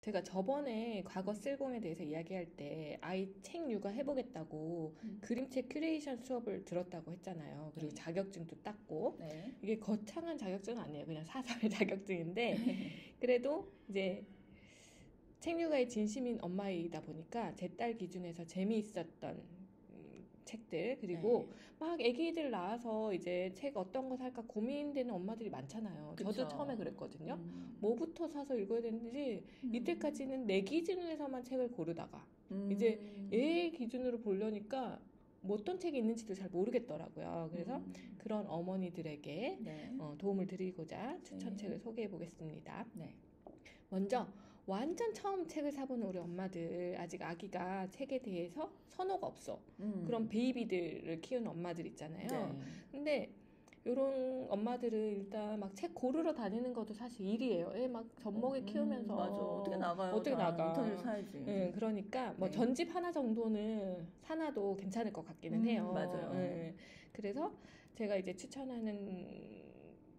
제가 저번에 과거 쓸공에 대해서 이야기할 때 아이 책 육아 해보겠다고 그림책 큐레이션 수업을 들었다고 했잖아요. 그리고 네. 자격증도 땄고 네. 이게 거창한 자격증은 아니에요. 그냥 사설 자격증인데 그래도 이제 책 육아에 진심인 엄마이다 보니까 제 딸 기준에서 재미있었던 책들 그리고 막 애기들 낳아서 이제 책 어떤 거 살까 고민되는 엄마들이 많잖아요. 저도 그쵸. 처음에 그랬거든요. 뭐부터 사서 읽어야 되는지 이때까지는 내 기준에서만 책을 고르다가 이제 얘 기준으로 보려니까 뭐 어떤 책이 있는지도 잘 모르겠더라고요. 그래서 그런 어머니들에게 네. 도움을 드리고자 추천책을 네. 소개해 보겠습니다. 네. 먼저 완전 처음 책을 사보는 우리 엄마들, 아직 아기가 책에 대해서 선호가 없어. 그런 베이비들을 키우는 엄마들 있잖아요. 네. 근데 이런 엄마들은 일단 막 책 고르러 다니는 것도 사실 일이에요. 애 막 젖먹이 키우면서 맞아. 어떻게 나가요? 어떻게 다 나가? 인터넷 사야지. 그러니까 뭐 네. 전집 하나 정도는 사놔도 괜찮을 것 같기는 해요. 맞아요. 그래서 제가 이제 추천하는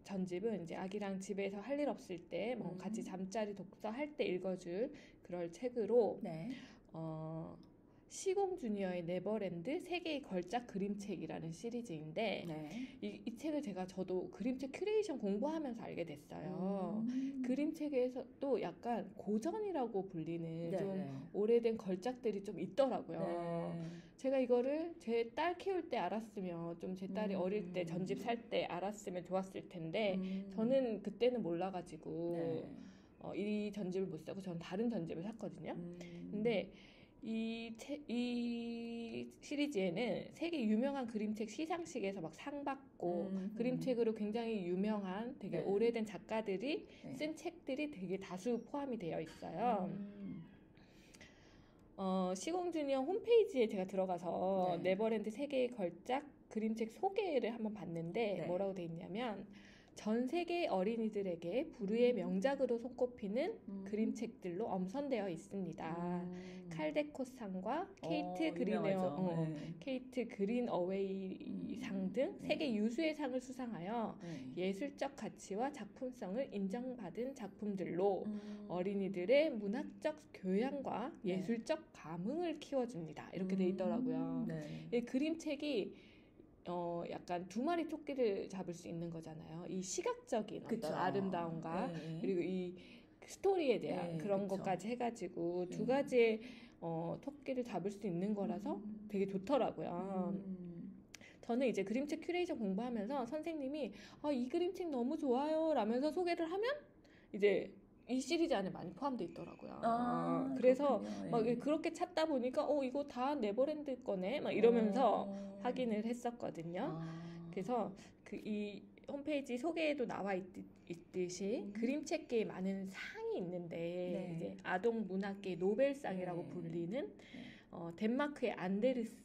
전집은 이제 아기랑 집에서 할 일 없을 때 뭐 같이 잠자리 독서할 때 읽어줄 그럴 책으로 네. 시공 주니어의 네버랜드 세계의 걸작 그림책이라는 시리즈인데 네. 이 책을 저도 그림책 큐레이션 공부하면서 알게 됐어요. 그림책에서도 약간 고전이라고 불리는 좀 네. 오래된 걸작들이 좀 있더라고요. 네. 제가 이거를 제 딸 키울 때 알았으면 좀 제 딸이 어릴 때 전집 살 때 알았으면 좋았을 텐데 저는 그때는 몰라가지고 네. 이 전집을 못 사고 저는 다른 전집을 샀거든요. 근데 이 시리즈에는 세계 유명한 그림책 시상식에서 막 상 받고 그림책으로 굉장히 유명한 되게 네. 오래된 작가들이 네. 쓴 책들이 되게 다수 포함이 되어 있어요. 시공주니어 홈페이지에 제가 들어가서 네. 네버랜드 세계의 걸작 그림책 소개를 한번 봤는데 네. 뭐라고 돼 있냐면 전 세계 어린이들에게 불후의 명작으로 손꼽히는 그림책들로 엄선되어 있습니다. 칼데코상과 유명하죠. 케이트 그린어웨이상 등 세계 유수의 상을 수상하여 예술적 가치와 작품성을 인정받은 작품들로 어린이들의 문학적 교양과 예술적 감흥을 키워줍니다. 이렇게 돼 있더라고요. 이 그림책이 약간 두 마리 토끼를 잡을 수 있는 거잖아요. 이 시각적인 어떤 아름다움과 그리고 이 스토리에 대한 그런 것까지 해가지고 두 가지의 토끼를 잡을 수 있는 거라서 되게 좋더라고요. 저는 이제 그림책 큐레이션 공부하면서 선생님이 이 그림책 너무 좋아요 라면서 소개를 하면 이제 이 시리즈 안에 많이 포함되어 있더라고요. 그래서 막 그렇게 찾다 보니까 이거 다 네버랜드 거네 막 이러면서 확인을 했었거든요. 그래서 이 홈페이지 소개에도 나와 있듯이 그림책계에 많은 상이 있는데 이제 아동 문학계 노벨상이라고 불리는 덴마크의 안데르센상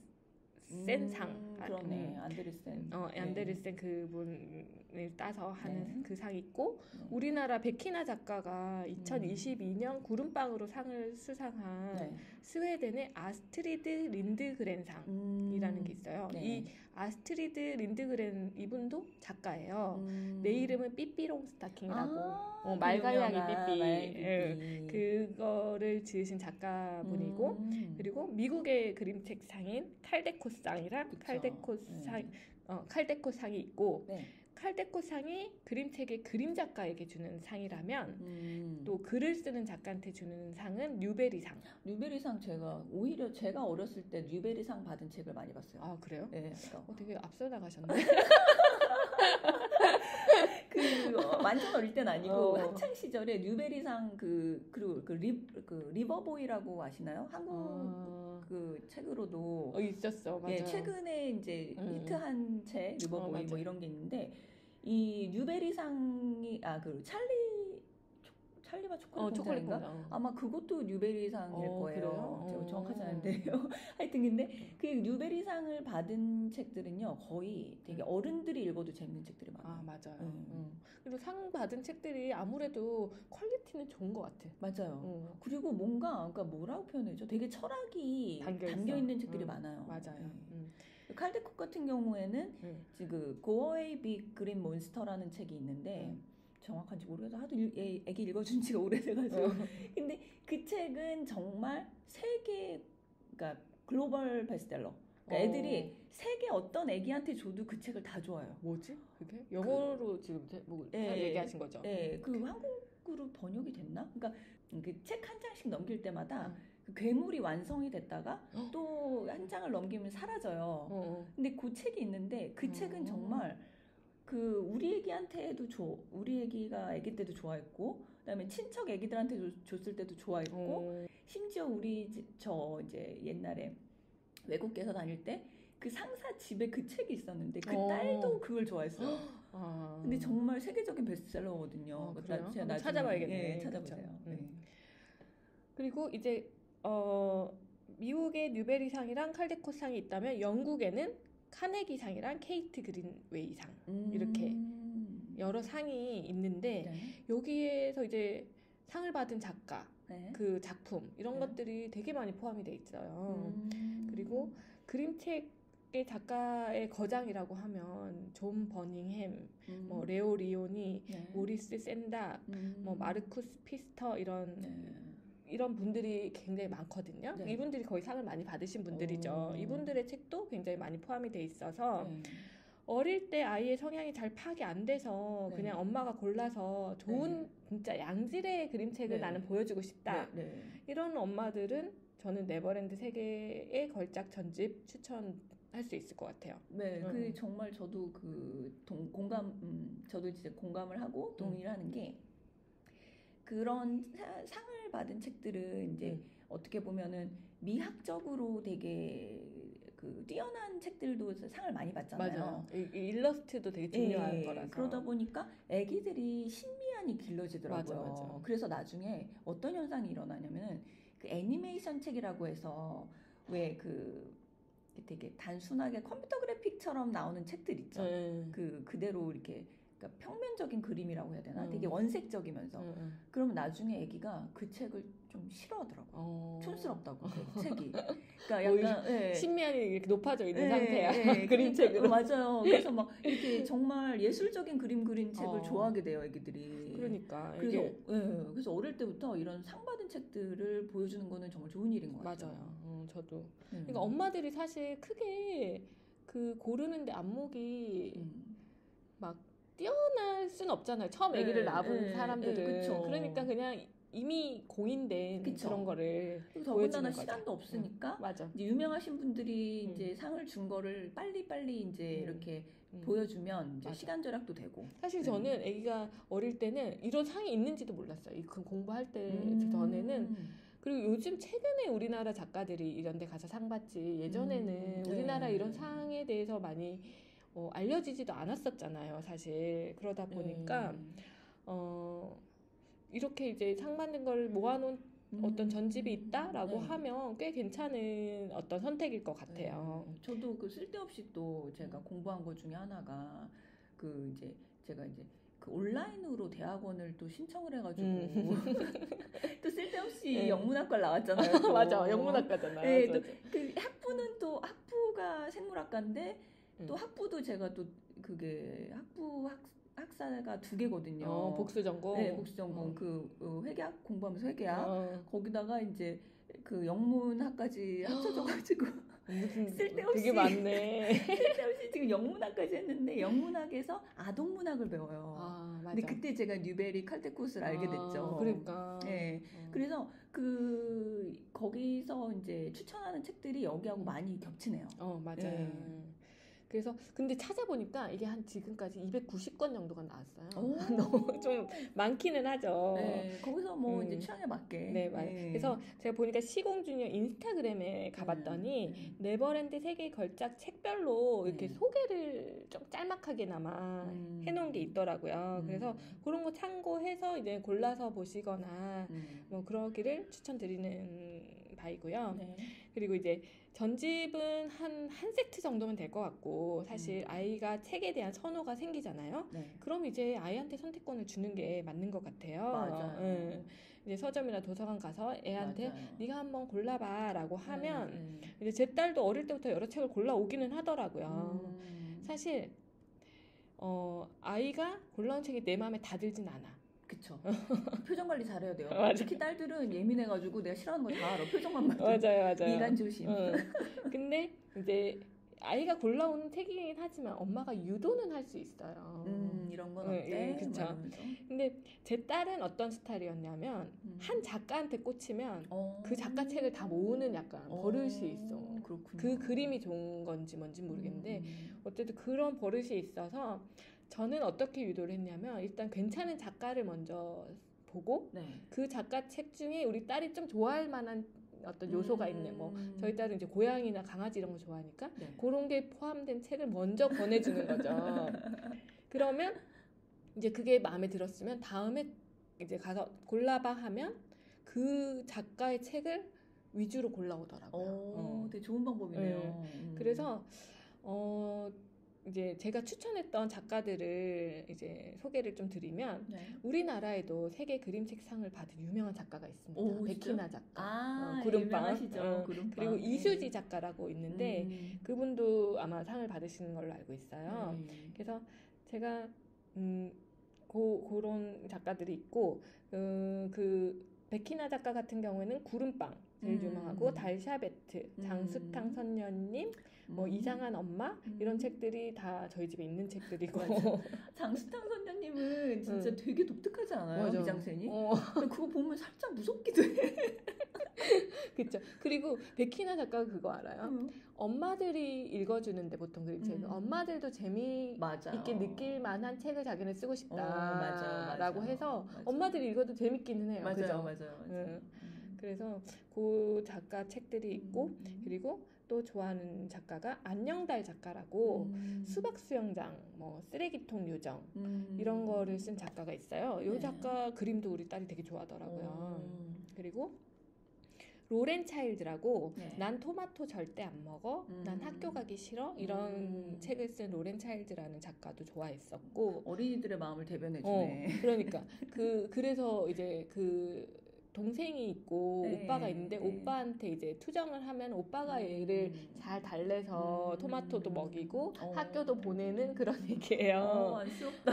그러네. 안데르센. 안데르센 그분을 따서 하는 그 상이 있고 우리나라 백희나 작가가 2022년 구름빵으로 상을 수상한 스웨덴의 아스트리드 린드그렌상이라는 게 있어요. 이 아스트리드 린드그렌 이분도 작가예요. 내 이름은 삐삐롱 스타킹이라고 말갈량이 삐삐 그거를 지으신 작가분이고 그리고 미국의 그림책 상인 칼데코상이랑 칼데코상이 있고 칼데코상이 그림책의 그림 작가에게 주는 상이라면 또 글을 쓰는 작가한테 주는 상은 뉴베리상. 뉴베리상 오히려 제가 어렸을 때 뉴베리상 받은 책을 많이 봤어요. 아 그래요? 네. 되게 앞서 나가셨네. 완전 어릴 땐 아니고 학창 시절에 뉴베리상 그리고 리버보이라고 아시나요? 한국 그 책으로도 있었어. 맞아요. 최근에 이제 히트한 책 리버보이 뭐 이런 게 있는데 이 뉴베리상이 찰리와 초콜릿 공장인가? 아마 그것도 뉴베리상일 거예요. 제가 정확하지 않은데요. 하여튼 근데 그 뉴베리상을 받은 책들은요 거의 되게 어른들이 읽어도 재밌는 책들이 많아요. 맞아요. 그리고 상 받은 책들이 아무래도 퀄리티는 좋은 것 같아. 맞아요. 그리고 그러니까 뭐라고 표현해죠? 되게 철학이 담겨 있는 책들이 많아요. 맞아요. 칼데콕 같은 경우에는 지금 Go Away Big Green Monster라는 책이 있는데 정확한지 모르겠어. 하도 애기 읽어준 지가 오래돼가지고. 근데 그 책은 정말 세계, 그러니까 글로벌 베스트셀러. 그러니까 애들이 세계 어떤 애기한테 줘도 그 책을 다 좋아해요. 뭐지? 그게? 영어로 지금 뭐 얘기하신 거죠? 네, 그 한국으로 번역이 됐나? 그러니까 그 책 한 장씩 넘길 때마다 그 괴물이 완성이 됐다가 또 한 장을 넘기면 사라져요. 근데 그 책이 있는데 그 책은 정말 그 우리 애기한테도 우리 애기가 애기 때도 좋아했고, 그다음에 친척 애기들한테 줬을 때도 좋아했고, 심지어 저 이제 옛날에 외국에서 다닐 때 그 상사 집에 그 책이 있었는데 그 딸도 그걸 좋아했어요. 근데 정말 세계적인 베스트셀러거든요. 그래요? 제가 나중에 찾아봐야겠네. 찾아보세요. 그리고 이제 미국의 뉴베리상이랑 칼데코상이 있다면 영국에는 카네기상이랑 케이트 그린웨이상 이렇게 여러 상이 있는데 여기에서 이제 상을 받은 작가, 그 작품 이런 것들이 되게 많이 포함이 돼 있어요. 그리고 그림책의 작가의 거장이라고 하면 존 버닝햄, 뭐 레오 리오니, 모리스 샌다, 뭐 마르쿠스 피스터 이런 분들이 굉장히 많거든요. 이분들이 거의 상을 많이 받으신 분들이죠. 이분들의 책도 굉장히 많이 포함이 돼 있어서 어릴 때 아이의 성향이 잘 파악이 안 돼서 그냥 엄마가 골라서 좋은 진짜 양질의 그림책을 나는 보여주고 싶다. 이런 엄마들은 저는 네버랜드 세계의 걸작 전집 추천할 수 있을 것 같아요. 그 정말 저도 저도 이제 공감을 하고 동의를 하는 게, 그런 상을 받은 책들은 이제 어떻게 보면은 미학적으로 되게 그 뛰어난 책들도 상을 많이 받잖아요. 맞아요. 일러스트도 되게 중요한 거라서. 그러다 보니까 애기들이 신미안이 길러지더라고요. 맞아. 그래서 나중에 어떤 현상이 일어나냐면은 그 애니메이션 책이라고 해서 왜 그 되게 단순하게 컴퓨터 그래픽처럼 나오는 책들 있죠. 그대로 이렇게 그러니까 평면적인 그림이라고 해야 되나? 되게 원색적이면서. 그러면 나중에 애기가 그 책을 좀 싫어하더라고요. 촌스럽다고 그 책이. 그러니까 약간 신미안이 이렇게 높아져 있는 상태야. 그림책으로. 맞아요. 그래서 막 이렇게 정말 예술적인 그림 그린 책을 좋아하게 돼요, 애기들이. 그러니까. 그래서 어릴 때부터 이런 상 받은 책들을 보여주는 거는 정말 좋은 일인 것 같아요. 맞아요. 저도. 그러니까 엄마들이 사실 크게 그 고르는데 안목이 막 뛰어날 순 없잖아요. 처음 아기를 낳은 사람들은. 그러니까 그냥 이미 공인된 그런 거를 더군다나 시간도 없으니까 맞아. 이제 유명하신 분들이 이제 상을 준 거를 빨리 이제 이렇게 보여주면 이제 시간 절약도 되고. 사실 저는 아기가 어릴 때는 이런 상이 있는지도 몰랐어요. 그 공부할 때 전에는. 그리고 요즘 최근에 우리나라 작가들이 이런 데 가서 상 받지, 예전에는 우리나라 이런 상에 대해서 많이 알려지지도 않았었잖아요, 사실. 그러다 보니까 이렇게 이제 상 받는 걸 모아놓은 어떤 전집이 있다라고 하면 꽤 괜찮은 어떤 선택일 것 같아요. 저도 그 쓸데없이 또 제가 공부한 것 중에 하나가 제가 이제 그 온라인으로 대학원을 또 신청을 해가지고 또 쓸데없이 영문학과를 나왔잖아요. 맞아, 영문학과잖아요. 네, 또 그 학부는 또 학부가 생물학과인데 또 학부도 제가 또 그게 학사가 2개거든요. 복수 전공. 네, 복수 전공. 그 회계학 공부하면서 회계학. 거기다가 이제 그 영문학까지 합쳐져가지고 무슨 쓸데없이 되게 많네. 쓸데없이 지금 영문학까지 했는데 영문학에서 아동문학을 배워요. 맞아. 근데 그때 제가 뉴베리 칼데코스를 알게 됐죠. 그러니까. 네. 그래서 거기서 이제 추천하는 책들이 여기하고 많이 겹치네요. 맞아요. 그래서 근데 찾아보니까 이게 한 지금까지 290권 정도가 나왔어요. 너무 좀 많기는 하죠. 네, 거기서 뭐 이제 취향에 맞게. 네, 맞아요. 그래서 제가 보니까 시공주니어 인스타그램에 가봤더니 네버랜드 세계 걸작 책별로 이렇게 소개를 좀 짤막하게나마 해놓은 게 있더라고요. 그래서 그런 거 참고해서 이제 골라서 보시거나 뭐 그러기를 추천드리는 바이고요. 그리고 이제 전집은 한 세트 정도면 될 것 같고, 사실 아이가 책에 대한 선호가 생기잖아요. 그럼 이제 아이한테 선택권을 주는 게 맞는 것 같아요. 맞아요. 이제 서점이나 도서관 가서 애한테 네가 한번 골라봐라고 하면 이제 제 딸도 어릴 때부터 여러 책을 골라오기는 하더라고요. 사실 아이가 골라온 책이 내 마음에 다 들진 않아. 그쵸. 표정 관리 잘해야 돼요. 맞아. 특히 딸들은 예민해가지고 내가 싫어하는 거 다 알아. 표정만 봐도. 맞아요. 미간 조심. 근데 이제 아이가 골라오는 책이긴 하지만 엄마가 유도는 할 수 있어요. 이런 건 어때? 그쵸. 근데 제 딸은 어떤 스타일이었냐면 한 작가한테 꽂히면 그 작가 책을 다 모으는 약간 버릇이 있어. 그렇군요. 그 그림이 좋은 건지 뭔지 모르겠는데 어쨌든 그런 버릇이 있어서 저는 어떻게 유도를 했냐면 일단 괜찮은 작가를 먼저 보고 그 작가 책 중에 우리 딸이 좀 좋아할 만한 어떤 요소가 있네. 뭐 저희 딸은 이제 고양이나 강아지 이런 거 좋아하니까 그런 게 포함된 책을 먼저 권해주는 거죠. 그러면 이제 그게 마음에 들었으면 다음에 이제 가서 골라봐 하면 그 작가의 책을 위주로 골라오더라고요. 되게 좋은 방법이네요. 그래서 이제 제가 추천했던 작가들을 이제 소개를 좀 드리면 우리나라에도 세계 그림책 상을 받은 유명한 작가가 있습니다. 백희나 작가, 구름빵. 그리고 이수지 작가라고 있는데 그분도 아마 상을 받으시는 걸로 알고 있어요. 그래서 제가 그런 작가들이 있고 그 백희나 작가 같은 경우에는 구름빵 제일 유명하고 달샤베트, 장수탕 선녀님, 뭐 이상한 엄마 이런 책들이 다 저희 집에 있는 책들이고. 장수탕 선녀님은 진짜 되게 독특하지 않아요? 미장센이? 그거 보면 살짝 무섭기도 해. 그렇죠. 그리고 백희나 작가가 그거 알아요? 엄마들이 읽어주는데 보통 그림책은 엄마들도 재미있게 느낄 만한 책을 자기는 쓰고 싶다라고 해서 엄마들이 읽어도 재밌기는 해요. 맞아요. 그래서 그 작가 책들이 있고 그리고 또 좋아하는 작가가 안녕달 작가라고 수박 수영장, 뭐 쓰레기통 요정 이런 거를 쓴 작가가 있어요. 이 작가 그림도 우리 딸이 되게 좋아하더라고요. 그리고 로렌 차일드라고 난 토마토 절대 안 먹어, 난 학교 가기 싫어 이런 책을 쓴 로렌 차일드라는 작가도 좋아했었고 어린이들의 마음을 대변해주네. 그러니까 그래서 이제 그 동생이 있고 오빠가 있는데 오빠한테 이제 투정을 하면 오빠가 얘를 잘 달래서 토마토도 먹이고 학교도 보내는 그런 얘기예요. 안쓰럽다.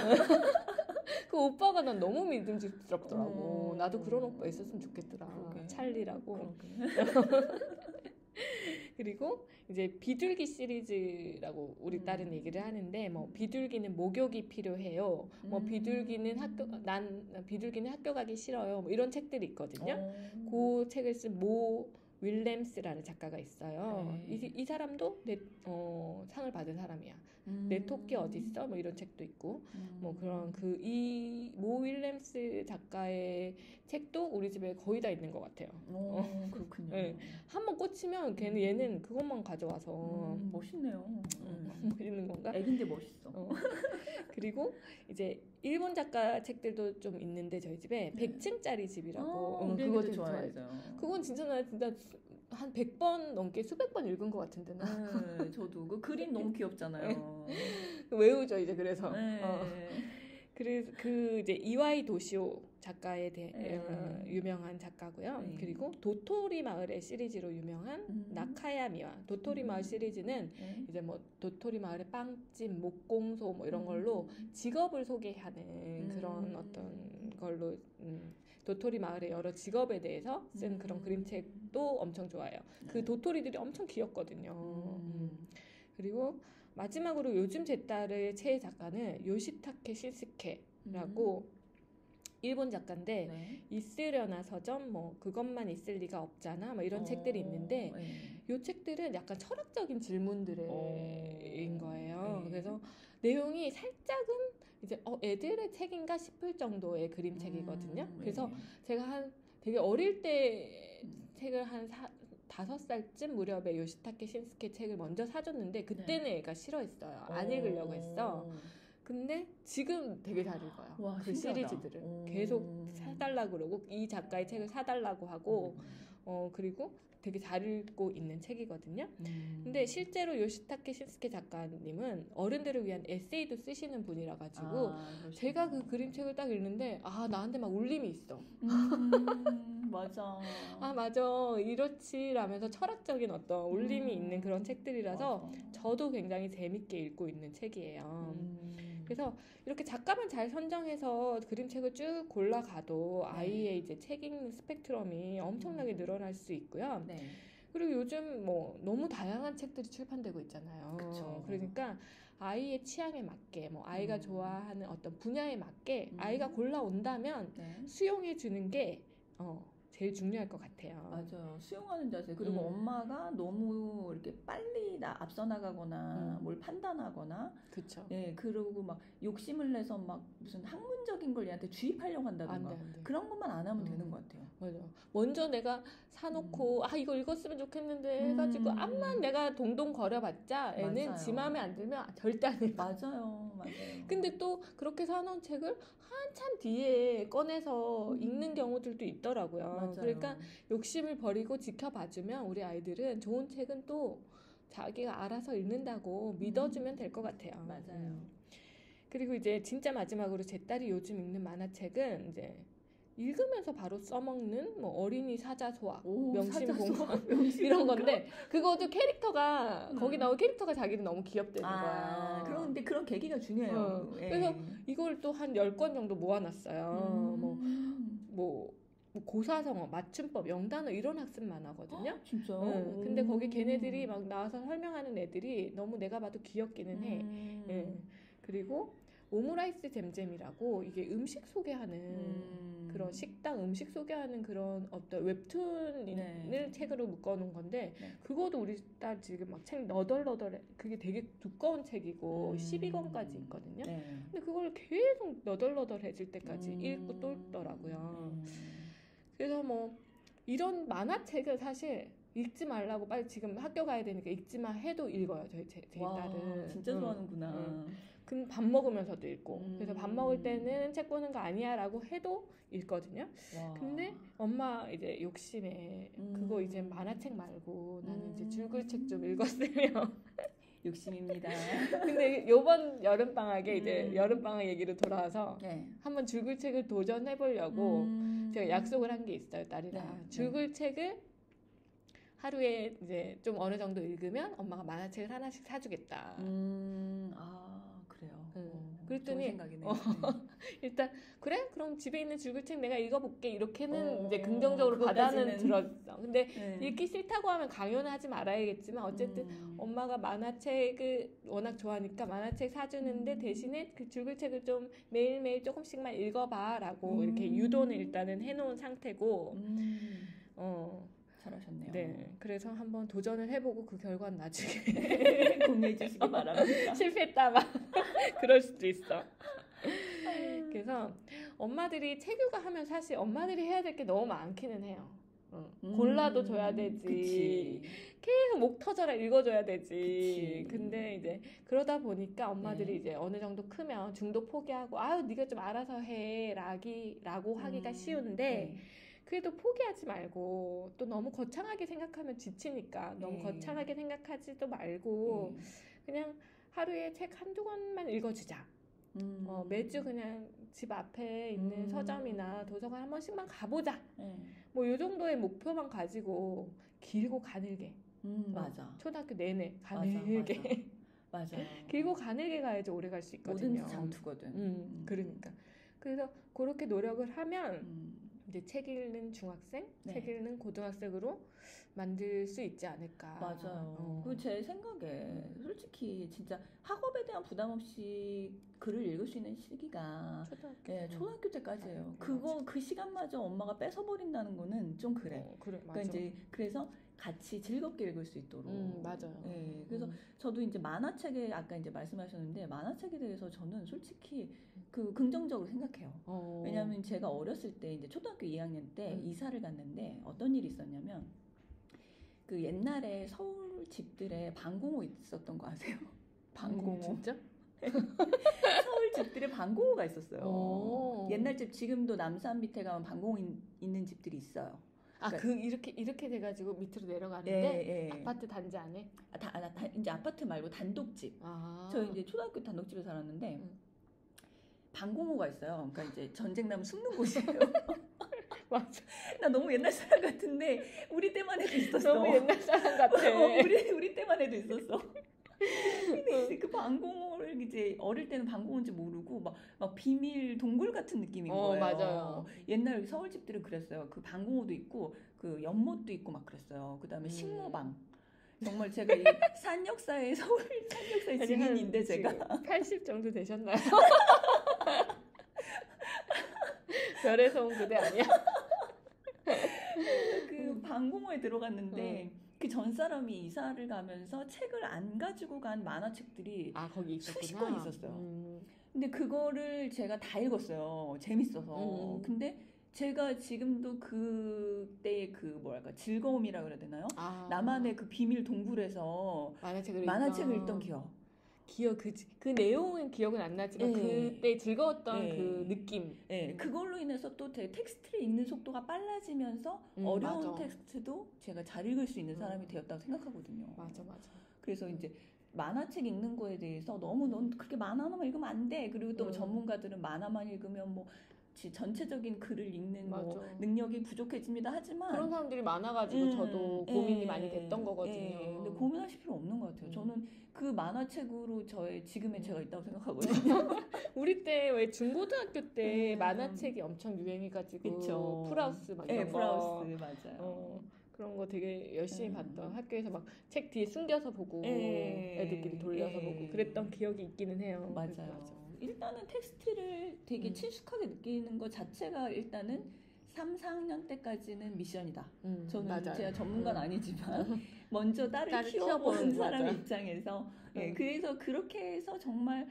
그 오빠가 난 너무 믿음직스럽더라고. 나도 그런 오빠 있었으면 좋겠더라. 찰리라고. 그리고 이제 비둘기 시리즈라고 우리 딸은 얘기를 하는데 뭐 비둘기는 목욕이 필요해요. 뭐 비둘기는 학교 가기 싫어요. 뭐 이런 책들이 있거든요. 그 책을 쓴 모 윌렘스라는 작가가 있어요. 이 사람도 상을 받은 사람이야. 내 토끼 어딨어? 뭐 이런 책도 있고 뭐 그런 이 모 윌렘스 작가의 책도 우리 집에 거의 다 있는 것 같아요. 그렇군요. 한번 꽂히면 얘는 그것만 가져와서 멋있네요. 멋있는 건가? 애긴데 멋있어. 그리고 이제 일본 작가 책들도 좀 있는데 저희 집에 100층짜리 집이라고 그거 되게 좋아해요. 그건 진짜 한 100번 넘게 수백 번 읽은 것 같은데 저도 그 그림 너무 귀엽잖아요. 외우죠 이제 그래서 그래서 이제 이와이 도시오 작가에 유명한 작가고요. 그리고 도토리 마을의 시리즈로 유명한 나카야미와 도토리 마을 시리즈는 이제 뭐 도토리 마을의 빵집, 목공소 뭐 이런 걸로 직업을 소개하는 그런 어떤 걸로 도토리 마을의 여러 직업에 대해서 쓴 그런 그림책도 엄청 좋아해요. 그 도토리들이 엄청 귀엽거든요. 그리고 마지막으로 요즘 제 딸의 최애 작가는 요시타케 신스케라고 일본 작가인데 있으려나 서점 뭐 그것만 있을 리가 없잖아 뭐 이런 책들이 있는데 이 책들은 약간 철학적인 질문들인 거예요. 그래서 내용이 살짝은 이제 애들의 책인가 싶을 정도의 그림책이거든요. 그래서 제가 되게 어릴 때 책을 한 5살쯤 무렵에 요시타케 신스케 책을 먼저 사줬는데 그때는 애가 싫어했어요. 안 읽으려고 했어. 근데 지금 되게 잘 읽어요. 와, 그 시리즈들을 계속 사달라고 그러고 이 작가의 책을 사달라고 하고 그리고 되게 잘 읽고 있는 책이거든요. 근데 실제로 요시타케 신스케 작가님은 어른들을 위한 에세이도 쓰시는 분이라 가지고 제가 그 그림책을 딱 읽는데 나한테 막 울림이 있어. 맞아. 맞아. 이렇지 라면서 철학적인 어떤 울림이 있는 그런 책들이라서 저도 굉장히 재밌게 읽고 있는 책이에요. 그래서 이렇게 작가만 잘 선정해서 그림책을 쭉 골라가도 아이의 이제 책 읽는 스펙트럼이 엄청나게 늘어날 수 있고요. 네. 그리고 요즘 뭐 너무 다양한 책들이 출판되고 있잖아요. 그쵸. 그러니까 아이의 취향에 맞게 뭐 아이가 좋아하는 어떤 분야에 맞게 아이가 골라온다면 수용해 주는 게 제일 중요할 것 같아요. 맞아요. 수용하는 자세. 그리고 엄마가 너무 이렇게 빨리 앞서 나가거나 뭘 판단하거나, 그렇죠. 예, 그리고 막 욕심을 내서 막 무슨 학문적인 걸 얘한테 주입하려고 한다든가 안 돼. 그런 것만 안 하면 되는 것 같아요. 맞아. 먼저 내가 사놓고 이거 읽었으면 좋겠는데 해가지고 암만 내가 동동 거려봤자 애는 맞아요. 지 마음에 안 들면 절대 안 읽어. 맞아요. 근데 또 그렇게 사놓은 책을 한참 뒤에 꺼내서 읽는 경우들도 있더라고요. 맞아요. 그러니까 욕심을 버리고 지켜봐주면 우리 아이들은 좋은 책은 또 자기가 알아서 읽는다고 믿어주면 될 것 같아요. 맞아요. 그리고 이제 진짜 마지막으로 제 딸이 요즘 읽는 만화책은 이제 읽으면서 바로 써먹는 뭐 어린이 사자소학, 명심공원 이런 건데 그것도 캐릭터가 거기 나온 캐릭터가 자기는 너무 귀엽다는 거야. 그런데 그런 계기가 중요해요. 그래서 이걸 또 한 10권 정도 모아놨어요. 뭐 고사성어, 맞춤법, 영단어 이런 학습 만화거든요. 진짜요? 근데 거기 걔네들이 막 나와서 설명하는 애들이 너무 내가 봐도 귀엽기는 해. 그리고 오므라이스 잼잼이라고 이게 음식 소개하는 그런 식당 음식 소개하는 그런 어떤 웹툰을 책으로 묶어놓은 건데 그것도 우리 딸 지금 막 책 너덜너덜해. 그게 되게 두꺼운 책이고 12권까지 있거든요. 근데 그걸 계속 너덜너덜해질 때까지 읽고 또 읽더라고요. 그래서 뭐 이런 만화책을 사실 읽지 말라고 빨리 지금 학교 가야 되니까 읽지 마 해도 읽어요. 제 딸은. 진짜 좋아하는구나. 그럼 밥 먹으면서도 읽고 그래서 밥 먹을 때는 책 보는 거 아니야 라고 해도 읽거든요. 근데 엄마 이제 욕심에 그거 이제 만화책 말고 나는 이제 줄글책 좀 읽었으면 욕심입니다. 근데 요번 여름방학에 이제 여름방학 얘기로 돌아와서 한번 줄글책을 도전해보려고 제가 약속을 한 게 있어요. 딸이랑 줄글책을 하루에 이제 좀 어느 정도 읽으면 엄마가 만화책을 하나씩 사주겠다. 그래요. 그랬더니 좋은 생각이네요. 일단 그래? 그럼 집에 있는 줄글책 내가 읽어볼게 이렇게는 이제 긍정적으로 받아는 들었어. 근데 읽기 싫다고 하면 강요는 하지 말아야겠지만 어쨌든 엄마가 만화책을 워낙 좋아하니까 만화책 사주는데 대신에 그 줄글책을 좀 매일매일 조금씩만 읽어봐라고 이렇게 유도는 일단은 해놓은 상태고 잘하셨네요. 네, 그래서 한번 도전을 해보고 그 결과는 나중에 공유해 주시기 바랍니다. 실패했다 막 그럴 수도 있어. 그래서 엄마들이 체육을 하면 사실 엄마들이 해야 될 게 너무 많기는 해요. 골라도 줘야 되지. 그치. 계속 목 터져라 읽어줘야 되지. 그치. 근데 이제 그러다 보니까 엄마들이 이제 어느 정도 크면 중도 포기하고 네가 좀 알아서 해 라고 하기가 쉬운데 그래도 포기하지 말고 또 너무 거창하게 생각하면 지치니까 너무 거창하게 생각하지도 말고 그냥 하루에 책 한두 권만 읽어주자. 매주 그냥 집 앞에 있는 서점이나 도서관 한 번씩만 가보자. 뭐 요 정도의 목표만 가지고 길고 가늘게. 맞아. 초등학교 내내 가늘게. 맞아. 길고 가늘게 가야지 오래 갈 수 있거든요. 뭐든지 장투거든. 그러니까. 그래서 그렇게 노력을 하면 이제 책 읽는 중학생, 책 읽는 고등학생으로 만들 수 있지 않을까. 맞아요. 그 제 생각에 솔직히 진짜 학업에 대한 부담 없이 글을 읽을 수 있는 시기가 초등학교 때까지예요. 그 시간마저 엄마가 뺏어버린다는 거는 좀 그래. 그러니까 이제 그래서 같이 즐겁게 읽을 수 있도록. 맞아요. 그래서 저도 이제 만화책에 아까 이제 말씀하셨는데 만화책에 대해서 저는 솔직히 그 긍정적으로 생각해요. 왜냐하면 제가 어렸을 때 이제 초등학교 2학년 때 이사를 갔는데 어떤 일이 있었냐면 그 옛날에 서울 집들에 방공호 있었던 거 아세요? 방공호. 진짜? 서울 집들에 방공호가 있었어요. 옛날 집 지금도 남산 밑에 가면 방공호 있는 집들이 있어요. 그러니까 이렇게 돼가지고 밑으로 내려가는데 아파트 단지 안에? 이제 아파트 말고 단독집. 저 이제 초등학교 단독집에 살았는데 방공호가 있어요. 그러니까 이제 전쟁 나면 숨는 곳이에요. 맞아. 나 너무 옛날 사람 같은데 우리 때만 해도 있었어. 너무 옛날 사람 같아. 우리 때만 해도 있었어. 근데 그 방공호를 이제 어릴 때는 방공호인지 모르고 막 비밀 동굴 같은 느낌인 거예요. 맞아요. 옛날 서울집들은 그랬어요. 그 방공호도 있고 그 연못도 있고 막 그랬어요. 그다음에 식모방. 정말 제가 이 산 역사의 서울 산 역사의 증인인데 제가 80 정도 되셨나요? 별에서 온 그대 아니야? 그 방공호에 들어갔는데 그 전 사람이 이사를 가면서 책을 안 가지고 간 만화책들이 거기 수십 권 있었어요. 근데 그거를 제가 다 읽었어요. 재밌어서. 근데 제가 지금도 그때의 그 뭐랄까 즐거움이라 그래야 되나요? 나만의 그 비밀 동굴에서 만화책을 읽던 기억. 그 내용은 기억은 안 나지만 그때 즐거웠던 그 느낌. 그걸로 인해서 또 텍스트를 읽는 속도가 빨라지면서 어려운 텍스트도 제가 잘 읽을 수 있는 사람이 되었다고 생각하거든요. 맞아. 그래서 이제 만화책 읽는 거에 대해서 넌 그렇게 만화만 읽으면 안 돼. 그리고 또 전문가들은 만화만 읽으면 뭐 전체적인 글을 읽는 뭐 능력이 부족해집니다. 하지만 그런 사람들이 많아가지고 저도 고민이 많이 됐던 거거든요. 근데 고민하실 필요 없는 것 같아요. 저는 그 만화책으로 지금의 제가 있다고 생각하거든요. 우리 때 왜 중고등학교 때 만화책이 엄청 유행해가지고 그쵸. 프라우스 막 이런 거. 프라우스 맞아요. 그런 거 되게 열심히 봤던 학교에서 막 책 뒤에 숨겨서 보고 애들끼리 돌려서 보고 그랬던 기억이 있기는 해요. 맞아요. 일단은 텍스트를 되게 친숙하게 느끼는 것 자체가 일단은 3, 4학년 때까지는 미션이다. 저는 맞아요. 제가 전문가는 아니지만 먼저 딸을 키워보는 사람의 입장에서 그래서 그렇게 해서 정말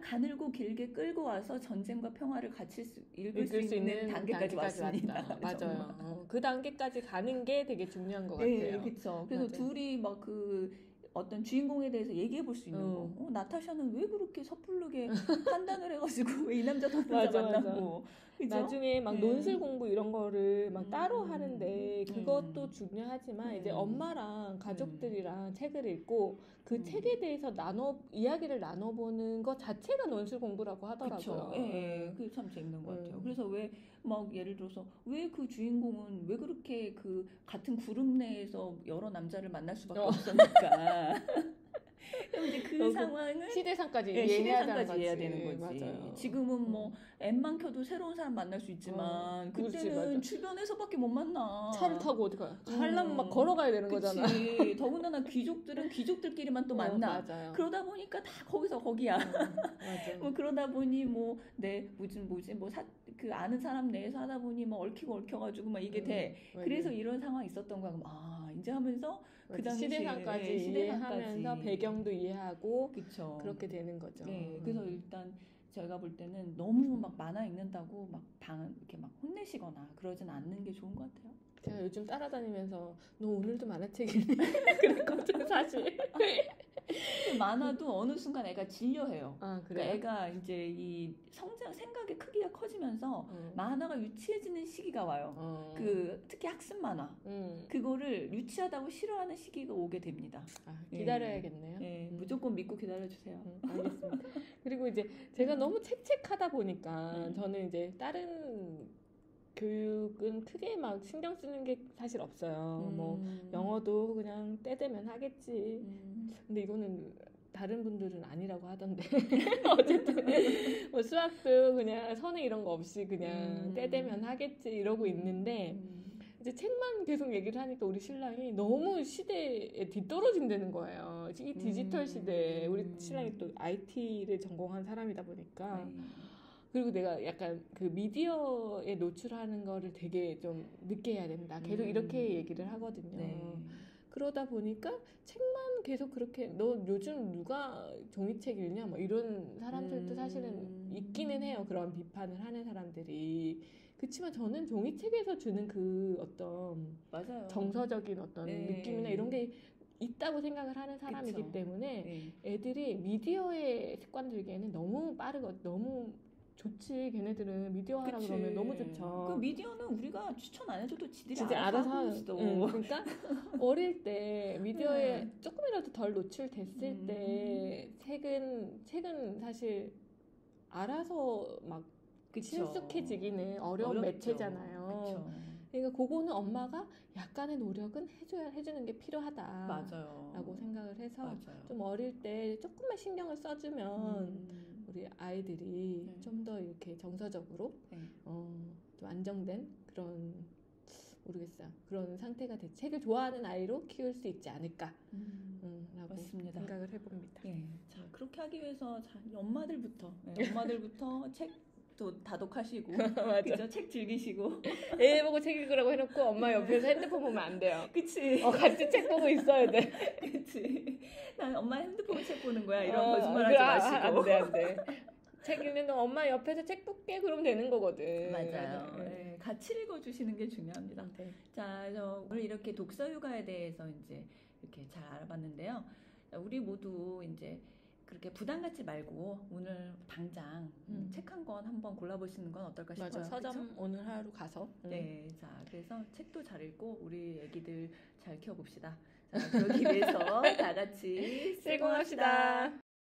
가늘고 길게 끌고 와서 전쟁과 평화를 같이 읽을 수 있는 단계까지 왔습니다. 맞아요. 그 단계까지 가는 게 되게 중요한 것 같아요. 그렇죠. 그래서 둘이 막 어떤 주인공에 대해서 얘기해 볼 수 있는 거. 나타샤는 왜 그렇게 섣부르게 판단을 해가지고 왜 이 남자 저 남자 만나고. 그죠? 나중에 막 논술 공부 이런 거를 막 따로 하는데 그것도 중요하지만 이제 엄마랑 가족들이랑 책을 읽고 그 책에 대해서 이야기를 나눠보는 것 자체가 논술 공부라고 하더라고요. 그게 참 재밌는 것 같아요. 그래서 왜 막 예를 들어서 왜 그 주인공은 왜 그렇게 그 같은 그룹 내에서 여러 남자를 만날 수밖에 없었을까? 그럼 이제 그 상황은 시대상까지 이해해야 되는 거지. 맞아요. 지금은 뭐 앱만 켜도 새로운 사람 만날 수 있지만 그때는 주변에서밖에 못 만나. 차를 타고 어디 가요? 가려면 막 걸어가야 되는 거잖아. 더군다나 귀족들은 귀족들끼리만 또 만나. 맞아요. 그러다 보니까 다 거기서 거기야. 뭐 그러다 보니 뭐 그 아는 사람 내에서 하다 보니 뭐 얽혀가지고 막 이게 돼. 그래서 이런 상황이 있었던 거야. 그럼 이제 하면서 그 당시 시대상까지 이해하면서 배경도 이해하고 그쵸. 그렇게 되는 거죠. 그래서 일단 제가 볼 때는 너무 막 만화 읽는다고 이렇게 막 혼내시거나 그러진 않는 게 좋은 것 같아요. 제가 요즘 따라다니면서 너 오늘도 만화책 읽니? 그랬거든 사실. 만화도 어느 순간 애가 진료해요. 그래요? 그러니까 애가 이제 이 생각의 크기가 커지면서 만화가 유치해지는 시기가 와요. 특히 학습 만화. 그거를 유치하다고 싫어하는 시기가 오게 됩니다. 기다려야겠네요. 무조건 믿고 기다려주세요. 알겠습니다. 그리고 이제 제가 너무 책책하다 보니까 저는 이제 다른 교육은 크게 막 신경 쓰는 게 사실 없어요. 뭐 영어도 그냥 때 되면 하겠지. 근데 이거는 다른 분들은 아니라고 하던데 어쨌든 뭐 수학도 그냥 선행 이런 거 없이 그냥 때 되면 하겠지 이러고 있는데 이제 책만 계속 얘기를 하니까 우리 신랑이 너무 시대에 뒤떨어진다는 거예요. 이 디지털 시대에 우리 신랑이 또 IT를 전공한 사람이다 보니까 그리고 내가 약간 그 미디어에 노출하는 거를 되게 좀 늦게 해야 된다. 계속 이렇게 얘기를 하거든요. 그러다 보니까 책만 계속 그렇게 너 요즘 누가 종이책 읽냐? 뭐 이런 사람들도 사실은 있기는 해요. 그런 비판을 하는 사람들이. 그렇지만 저는 종이책에서 주는 그 어떤 맞아요. 정서적인 어떤 느낌이나 이런 게 있다고 생각을 하는 사람이기 때문에 애들이 미디어에 습관 들기에는 너무 빠르고 너무 좋지. 걔네들은 미디어 하라 그러면 너무 좋죠. 그 미디어는 우리가 추천 안 해줘도 지들이 진짜 알아서 하고 그러니까 어릴 때 미디어에 조금이라도 덜 노출됐을 때 책은 사실 알아서 막 친숙해지기는 어려운 매체잖아요. 그러니까 그거는 엄마가 약간의 노력은 해주는 게 필요하다라고 맞아요. 생각을 해서 맞아요. 좀 어릴 때 조금만 신경을 써주면 우리 아이들이 좀 더 이렇게 정서적으로 좀 안정된 그런 모르겠어요. 그런 상태가 책을 좋아하는 아이로 키울 수 있지 않을까 라고 맞습니다. 생각을 해봅니다. 예. 자, 그렇게 하기 위해서 엄마들부터 책도 다독하시고 그죠? 책 즐기시고 애 보고 책 읽으라고 해놓고 엄마 옆에서 핸드폰 보면 안 돼요. 그치? 같이 책 보고 있어야 돼. 그치? 난 엄마 핸드폰 책 보는 거야 이런 거짓말하지 마시고. 안 돼. 책 읽는 동안 엄마 옆에서 책 볼게 그러면 되는 거거든. 맞아요. 네, 같이 읽어주시는 게 중요합니다. 네. 자, 오늘 이렇게 독서 휴가에 대해서 이제 이렇게 잘 알아봤는데요. 우리 모두 이제 그렇게 부담 갖지 말고 오늘 당장 책 한 권 한번 골라보시는 건 어떨까 싶어요. 맞아. 서점 그쵸? 오늘 하루 가서. 네, 자 그래서 책도 잘 읽고 우리 애기들 잘 키워봅시다. 자, 그러기 위해서 다 같이 실공합시다.